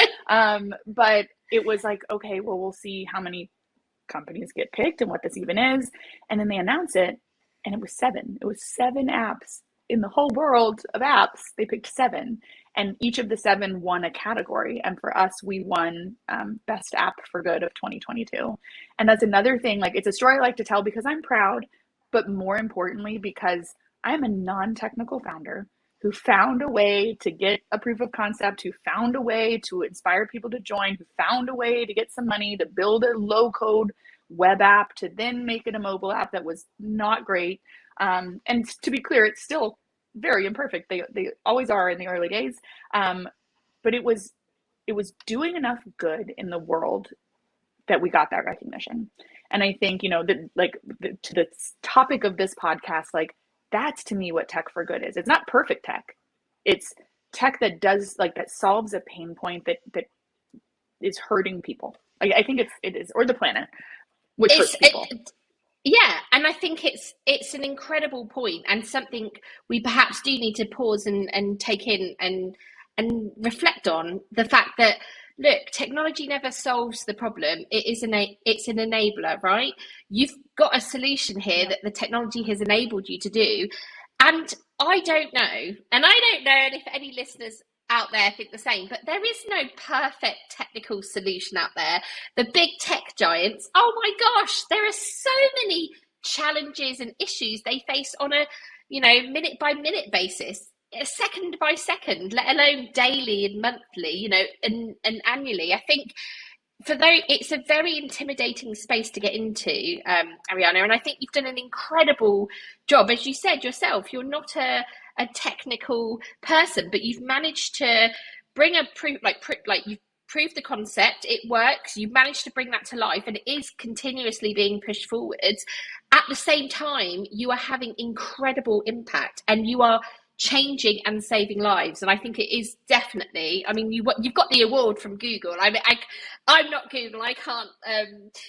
But it was like, okay, well, we'll see how many companies get picked and what this even is. And then they announce it, and it was 7. It was 7 apps in the whole world of apps. They picked 7, and each of the 7 won a category. And for us, we won Best App for Good of 2022. And that's another thing. It's a story I like to tell because I'm proud, but more importantly, because I'm a non-technical founder who found a way to get a proof of concept, who found a way to inspire people to join, who found a way to get some money to build a low code web app, to then make it a mobile app that was not great. And to be clear, it's still very imperfect. They always are in the early days. But it was doing enough good in the world that we got that recognition. And I think, to the topic of this podcast, that's to me what tech for good is. It's not perfect tech. It's tech that does that solves a pain point that is hurting people. I think it is, or the planet, which hurts people. Yeah, and I think it's an incredible point, and something we perhaps do need to pause and take in and reflect on, the fact that, look, technology never solves the problem. It's an enabler, right? You've got a solution here that the technology has enabled you to do. And I don't know, and if any listeners out there think the same, but there is no perfect technical solution out there. The big tech giants, oh my gosh, there are so many challenges and issues they face on a minute by minute basis, second by second, let alone daily and monthly, and annually. I think it's a very intimidating space to get into, Ariana, and I think you've done an incredible job. As you said yourself, you're not a technical person, but you've managed to bring a proof, you've proved the concept, it works, you've managed to bring that to life, and it is continuously being pushed forwards. At the same time, you are having incredible impact, and you are changing and saving lives. And I think it is definitely, you've got the award from Google. I'm not Google, I can't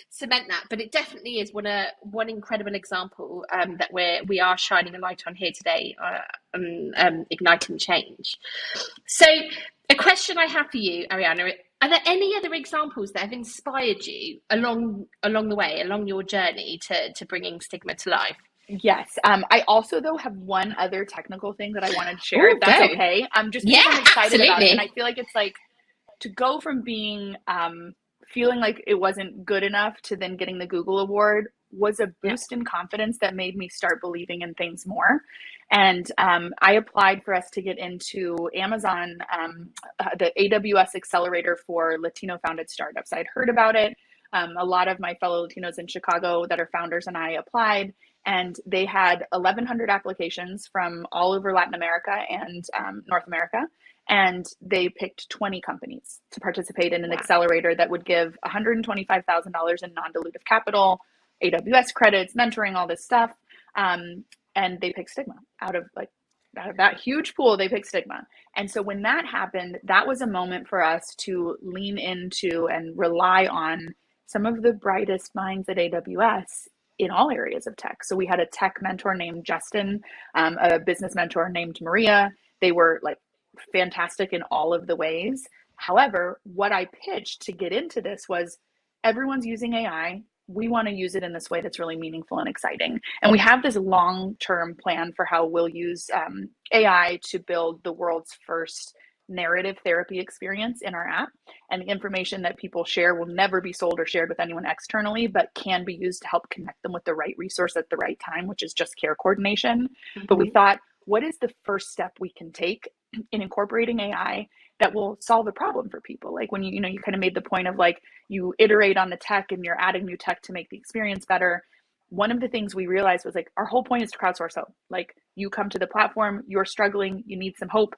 cement that, but it definitely is one incredible example that we are shining a light on here today, igniting change. So a question I have for you, Ariana, are there any other examples that have inspired you along the way, along your journey to bringing Stigma to life? Yes. I also, though, have one other technical thing that I wanted to share, if that's okay. I'm just because I'm excited about it. And I feel like it's to go from being feeling like it wasn't good enough to then getting the Google award was a boost in confidence that made me start believing in things more. And I applied for us to get into Amazon, the AWS accelerator for Latino founded startups. I'd heard about it. A lot of my fellow Latinos in Chicago that are founders and I applied, and they had 1,100 applications from all over Latin America and North America. And they picked 20 companies to participate in an accelerator that would give $125,000 in non-dilutive capital, AWS credits, mentoring, all this stuff. And they picked Stigma out of that huge pool. They picked Stigma. And so when that happened, that was a moment for us to lean into and rely on some of the brightest minds at AWS in all areas of tech. So we had a tech mentor named Justin, a business mentor named Maria. They were like fantastic in all of the ways. However, what I pitched to get into this was everyone's using AI. We want to use it in this way that's really meaningful and exciting. And we have this long-term plan for how we'll use AI to build the world's first narrative therapy experience in our app. And the information that people share will never be sold or shared with anyone externally, but can be used to help connect them with the right resource at the right time, which is just care coordination. Mm-hmm. But we thought, what is the first step we can take in incorporating AI that will solve a problem for people? Like when you kind of made the point of like, you iterate on the tech and you're adding new tech to make the experience better. One of the things we realized was like, our whole point is to crowdsource hope. Like you come to the platform, you're struggling, you need some hope.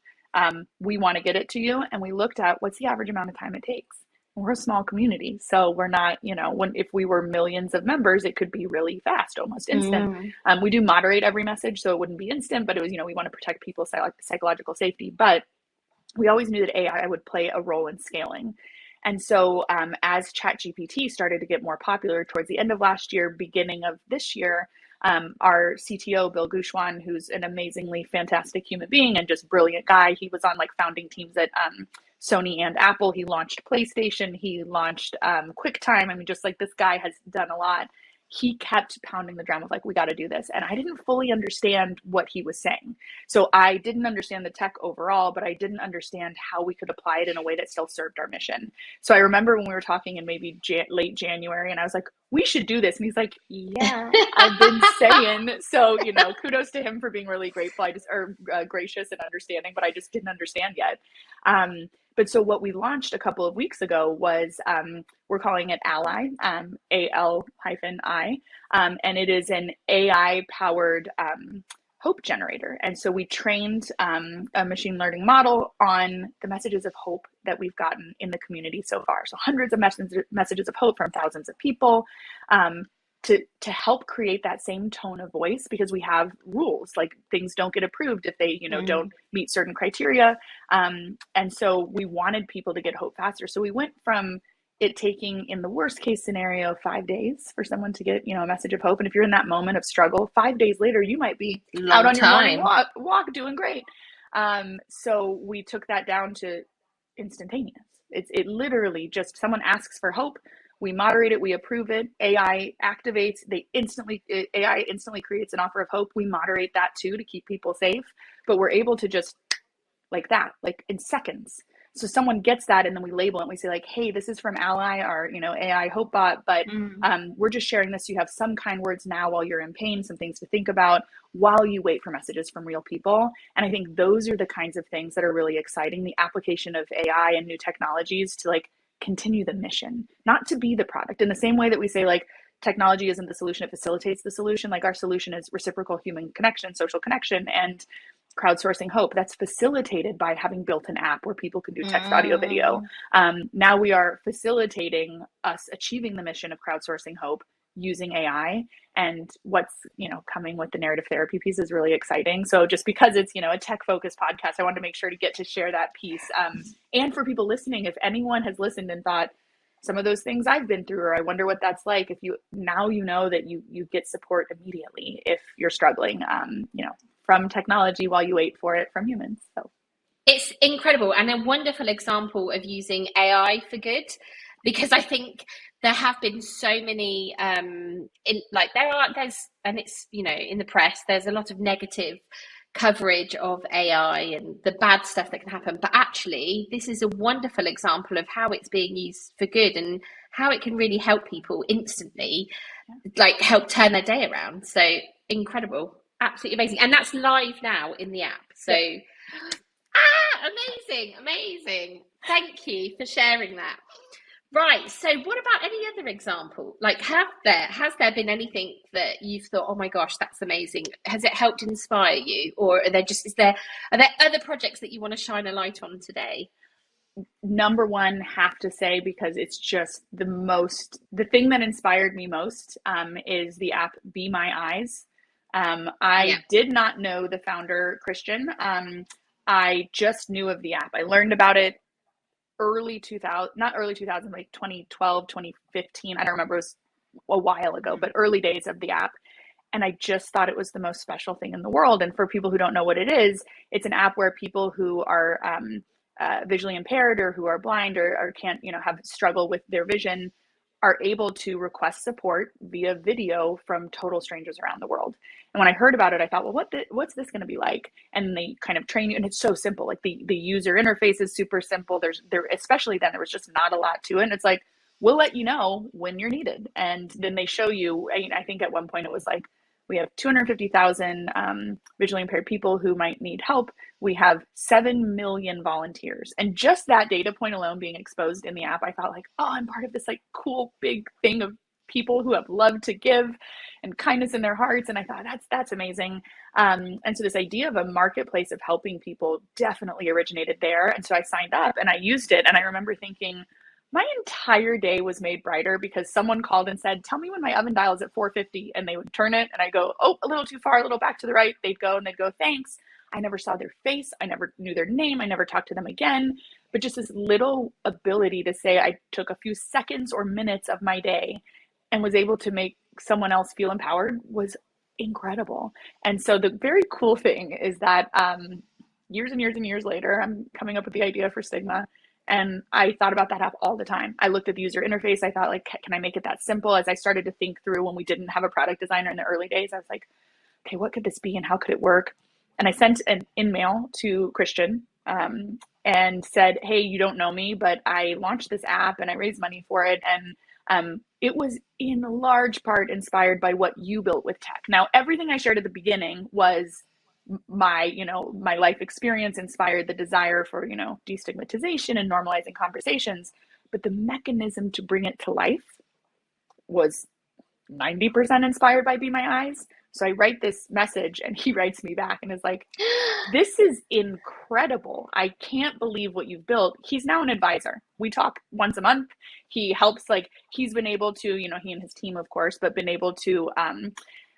We want to get it to you. And we looked at what's the average amount of time it takes. We're a small community. So we're not, if we were millions of members, it could be really fast, almost instant. We do moderate every message, so it wouldn't be instant, but it was, we want to protect people's psychological safety. But we always knew that AI would play a role in scaling. And so as ChatGPT started to get more popular towards the end of last year, beginning of this year, our CTO, Bill Gouchouin, who's an amazingly fantastic human being and just brilliant guy. He was on like founding teams at Sony and Apple. He launched PlayStation. He launched QuickTime. I mean, just like this guy has done a lot. He kept pounding the drum of like, we got to do this. And I didn't fully understand what he was saying. So I didn't understand the tech overall, but I didn't understand how we could apply it in a way that still served our mission. So I remember when we were talking in maybe late January, and I was like, we should do this. And he's like, yeah, I've been saying. So, kudos to him for being really grateful. Gracious and understanding, but I just didn't understand yet. But so what we launched a couple of weeks ago was, we're calling it Ally, AL-I, and it is an AI-powered hope generator. And so we trained a machine learning model on the messages of hope that we've gotten in the community so far. So hundreds of messages of hope from thousands of people, to help create that same tone of voice, because we have rules, like things don't get approved if they, don't meet certain criteria. And so we wanted people to get hope faster. So we went from it taking, in the worst case scenario, 5 days for someone to get, a message of hope. And if you're in that moment of struggle, 5 days later, you might be out on your morning walk doing great. So we took that down to instantaneous. It literally just, someone asks for hope, we moderate it, we approve it, AI activates, AI instantly creates an offer of hope. We moderate that too to keep people safe, but we're able to just like that, like in seconds. So someone gets that, and then we label it and we say like, hey, this is from Ally, our AI hope bot, but we're just sharing this. You have some kind words now while you're in pain, some things to think about while you wait for messages from real people. And I think those are the kinds of things that are really exciting, the application of AI and new technologies to like continue the mission, not to be the product. In the same way that we say like technology isn't the solution, it facilitates the solution. Like our solution is reciprocal human connection, social connection, and crowdsourcing hope. That's facilitated by having built an app where people can do text, audio, video. Now we are facilitating us achieving the mission of crowdsourcing hope using AI. And what's coming with the narrative therapy piece is really exciting. So just because it's a tech focused podcast, I wanted to make sure to get to share that piece. And for people listening, if anyone has listened and thought some of those things I've been through, or I wonder what that's like, if you now that you get support immediately if you're struggling, from technology while you wait for it from humans. So it's incredible and a wonderful example of using AI for good, because I think there have been so many and it's in the press there's a lot of negative coverage of AI and the bad stuff that can happen, but actually this is a wonderful example of how it's being used for good and how it can really help people instantly. like help turn their day around. So incredible, absolutely amazing. And that's live now in the app. So Yep. amazing. Thank you for sharing that. Right. So what about any other example? Like has there been anything that you've thought, oh my gosh, that's amazing? Has it helped inspire you? Or are there other projects that you want to shine a light on today? Number one, have to say, because it's just the thing that inspired me most, is the app Be My Eyes. Yeah. I did not know the founder, Christian. I just knew of the app. I learned about it early 2000, not early 2000, like 2012, 2015. I don't remember, it was a while ago, but early days of the app. And I just thought it was the most special thing in the world. And for people who don't know what it is, it's an app where people who are visually impaired, or who are blind, or can't, have struggle with their vision, are able to request support via video from total strangers around the world. And when I heard about it, I thought, well, what's this going to be like? And they kind of train you, and it's so simple. Like the user interface is super simple. Especially then, there was just not a lot to it. And it's like, we'll let you know when you're needed. And then they show you, I think at one point it was like, we have 250,000 visually impaired people who might need help. We have 7 million volunteers. And just that data point alone being exposed in the app, I thought like, oh, I'm part of this like cool big thing of people who have love to give and kindness in their hearts. And I thought that's amazing. And so this idea of a marketplace of helping people definitely originated there. And so I signed up and I used it. And I remember thinking, my entire day was made brighter because someone called and said, tell me when my oven dial is at 450, and they would turn it and I go, oh, a little too far, a little back to the right. They'd go and they'd go, thanks. I never saw their face. I never knew their name. I never talked to them again. But just this little ability to say I took a few seconds or minutes of my day and was able to make someone else feel empowered was incredible. And so the very cool thing is that years and years and years later, I'm coming up with the idea for Stigma. And I thought about that app all the time. I looked at the user interface. I thought, like, can I make it that simple? As I started to think through, when we didn't have a product designer in the early days, I was like, okay, what could this be and how could it work? And I sent an email to Christian, and said, hey, you don't know me, but I launched this app and I raised money for it. And it was in large part inspired by what you built with tech. Now, everything I shared at the beginning was my life experience inspired the desire for, destigmatization and normalizing conversations. But the mechanism to bring it to life was 90% inspired by Be My Eyes. So I write this message and he writes me back and is like, this is incredible. I can't believe what you've built. He's now an advisor. We talk once a month. He helps, like, he's been able to, he and his team, of course, but been able to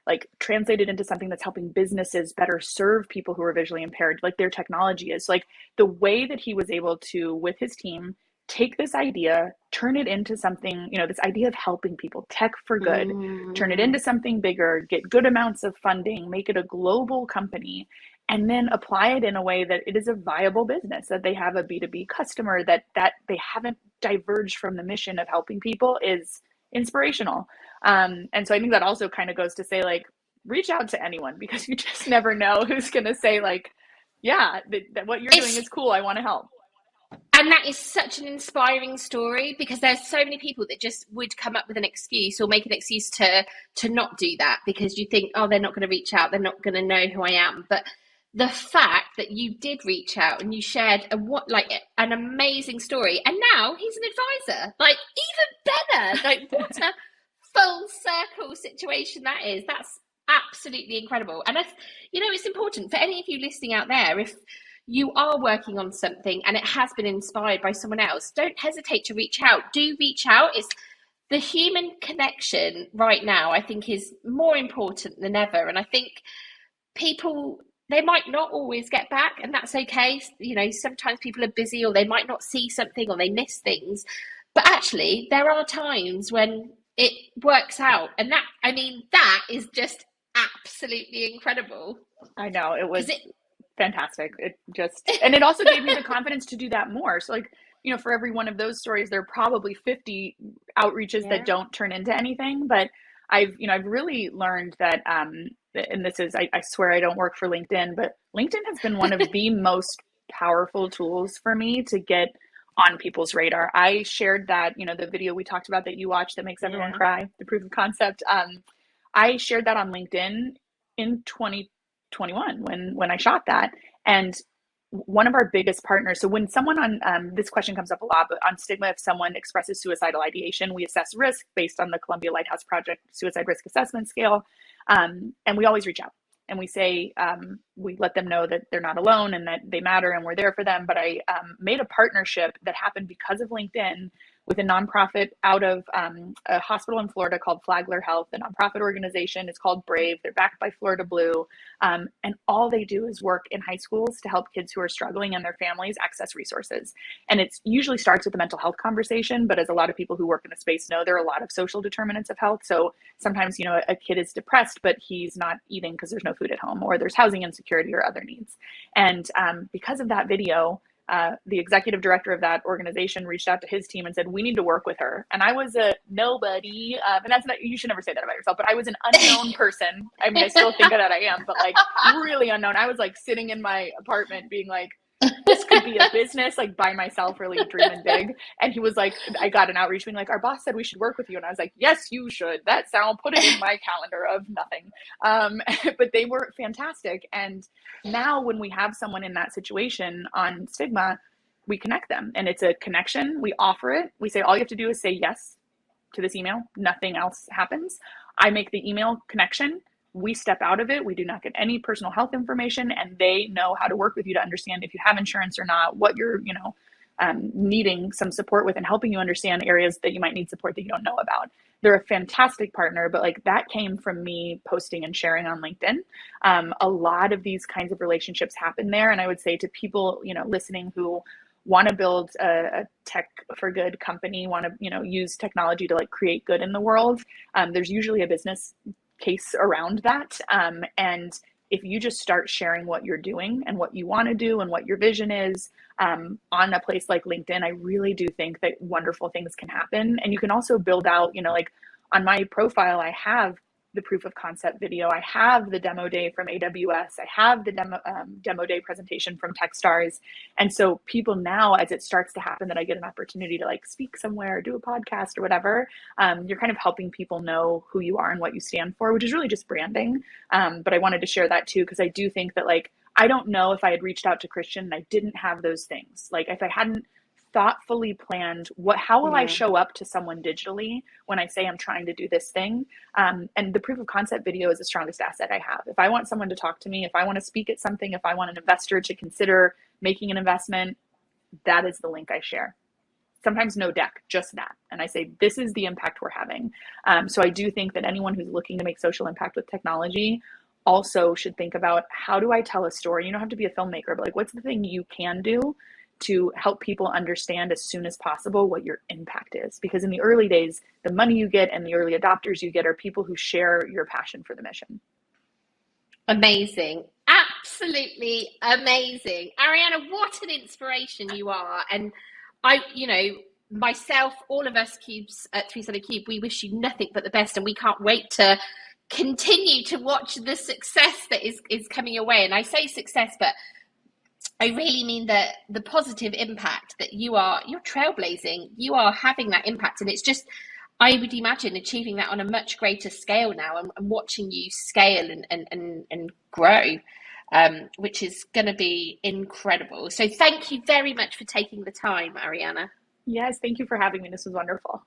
like translate it into something that's helping businesses better serve people who are visually impaired, like their technology is. Like the way that he was able to, with his team, take this idea, turn it into something, this idea of helping people, tech for good, turn it into something bigger, get good amounts of funding, make it a global company, and then apply it in a way that it is a viable business, that they have a B2B customer, that they haven't diverged from the mission of helping people, is inspirational. And so I think that also kind of goes to say, like, reach out to anyone, because you just never know who's going to say, like, yeah, that what you're doing is cool. I want to help. And that is such an inspiring story, because there's so many people that just would come up with an excuse or make an excuse to not do that, because you think, oh, they're not going to reach out, they're not going to know who I am. But the fact that you did reach out and you shared an amazing story, and now he's an advisor, like, even better. Like, what a full circle situation that is. That's absolutely incredible. And it's important for any of you listening out there, if you are working on something and it has been inspired by someone else, don't hesitate to reach out. Do reach out. It's the human connection right now, I think, is more important than ever. And I think people, they might not always get back, and that's okay. Sometimes people are busy, or they might not see something, or they miss things. But actually, there are times when it works out. And that is just absolutely incredible. I know, it was fantastic. And it also gave me the confidence to do that more. So, like, for every one of those stories, there are probably 50 outreaches that don't turn into anything. But I've really learned that, and this is, I swear I don't work for LinkedIn, but LinkedIn has been one of the most powerful tools for me to get on people's radar. I shared that, the video we talked about that you watched that makes everyone cry, the proof of concept. I shared that on LinkedIn in 2021 when I shot that. And one of our biggest partners, so when someone on this question comes up a lot, but on Stigma, if someone expresses suicidal ideation, we assess risk based on the Columbia Lighthouse Project suicide risk assessment scale. And we always reach out and we say, we let them know that they're not alone and that they matter and we're there for them. But I made a partnership that happened because of LinkedIn with a nonprofit out of a hospital in Florida called Flagler Health, a nonprofit organization. It's called Brave. They're backed by Florida Blue. And all they do is work in high schools to help kids who are struggling and their families access resources. And it usually starts with a mental health conversation, but as a lot of people who work in the space know, there are a lot of social determinants of health. So sometimes, a kid is depressed, but he's not eating because there's no food at home, or there's housing insecurity or other needs. And because of that video, the executive director of that organization reached out to his team and said, we need to work with her. And I was a nobody, and that's not, you should never say that about yourself, but I was an unknown person. I mean, I still think that I am, but like really unknown. I was like sitting in my apartment being like, this could be a business, like by myself, really dreaming big. And he was like, I got an outreach being like, our boss said we should work with you. And I was like, yes, you should. That sound, put it in my calendar of nothing. But they were fantastic. And now when we have someone in that situation on Stigma, we connect them, and it's a connection. We offer it. We say, all you have to do is say yes to this email. Nothing else happens. I make the email connection. We step out of it. We do not get any personal health information, and they know how to work with you to understand if you have insurance or not, what you're, needing some support with, and helping you understand areas that you might need support that you don't know about. They're a fantastic partner, but like that came from me posting and sharing on LinkedIn. A lot of these kinds of relationships happen there. And I would say to people, listening who want to build a tech for good company, want to, use technology to like create good in the world. There's usually a business case around that. And if you just start sharing what you're doing and what you want to do and what your vision is on a place like LinkedIn, I really do think that wonderful things can happen. And you can also build out, like on my profile, I have the proof of concept video. I have the demo day from AWS. I have the demo day presentation from Techstars. And so people now, as it starts to happen that I get an opportunity to like speak somewhere, or do a podcast or whatever, you're kind of helping people know who you are and what you stand for, which is really just branding. But I wanted to share that too, because I do think that like, I don't know if I had reached out to Christian and I didn't have those things. Like if I hadn't thoughtfully planned how will I show up to someone digitally when I say I'm trying to do this thing. And the proof of concept video is the strongest asset I have. If I want someone to talk to me, if I want to speak at something, if I want an investor to consider making an investment, that is the link I share. Sometimes no deck, just that. And I say, this is the impact we're having. So I do think that anyone who's looking to make social impact with technology also should think about, how do I tell a story? You don't have to be a filmmaker, but like, what's the thing you can do to help people understand as soon as possible what your impact is? Because in the early days, the money you get and the early adopters you get are people who share your passion for the mission. Amazing. Absolutely amazing. Ariana, what an inspiration you are. And I, myself, all of us Cubes at 3 Cube, we wish you nothing but the best, and we can't wait to continue to watch the success that is coming your way. And I say success, but I really mean the positive impact that you're trailblazing. You are having that impact, and it's just, I would imagine achieving that on a much greater scale now, and watching you scale and grow, which is going to be incredible. So thank you very much for taking the time, Ariana. Yes, thank you for having me. This was wonderful.